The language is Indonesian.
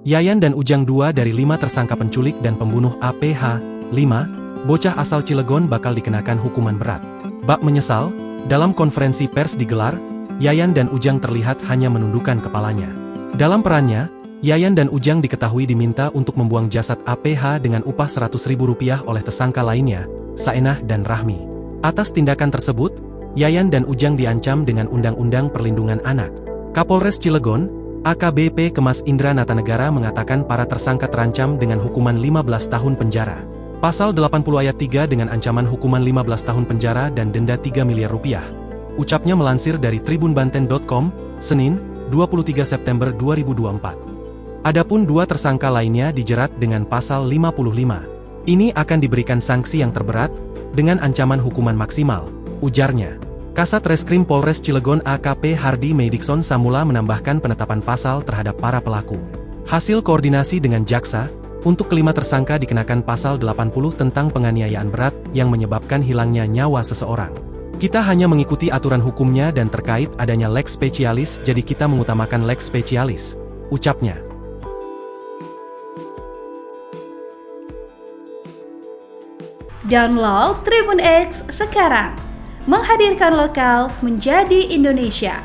Yayan dan Ujang, 2 dari 5 tersangka penculik dan pembunuh APH. 5. Bocah asal Cilegon bakal dikenakan hukuman berat. Bak menyesal, dalam konferensi pers digelar, Yayan dan Ujang terlihat hanya menundukkan kepalanya. Dalam perannya, Yayan dan Ujang diketahui diminta untuk membuang jasad APH dengan upah Rp100.000 oleh tersangka lainnya, Saenah dan Rahmi. Atas tindakan tersebut, Yayan dan Ujang diancam dengan Undang-Undang Perlindungan Anak. Kapolres Cilegon, AKBP Kemas Indra Natanegara mengatakan para tersangka terancam dengan hukuman 15 tahun penjara. Pasal 80 ayat 3 dengan ancaman hukuman 15 tahun penjara dan denda Rp3 miliar. Ucapnya melansir dari tribunbanten.com, Senin, 23 September 2024. Adapun 2 tersangka lainnya dijerat dengan pasal 55. Ini akan diberikan sanksi yang terberat, dengan ancaman hukuman maksimal, ujarnya. Kasat Reskrim Polres Cilegon AKP Hardy Medikson Samula menambahkan penetapan pasal terhadap para pelaku. Hasil koordinasi dengan jaksa, untuk kelima tersangka dikenakan pasal 80 tentang penganiayaan berat yang menyebabkan hilangnya nyawa seseorang. Kita hanya mengikuti aturan hukumnya dan terkait adanya lex specialis, jadi kita mengutamakan lex specialis, ucapnya. Download Tribun X sekarang, menghadirkan lokal menjadi Indonesia.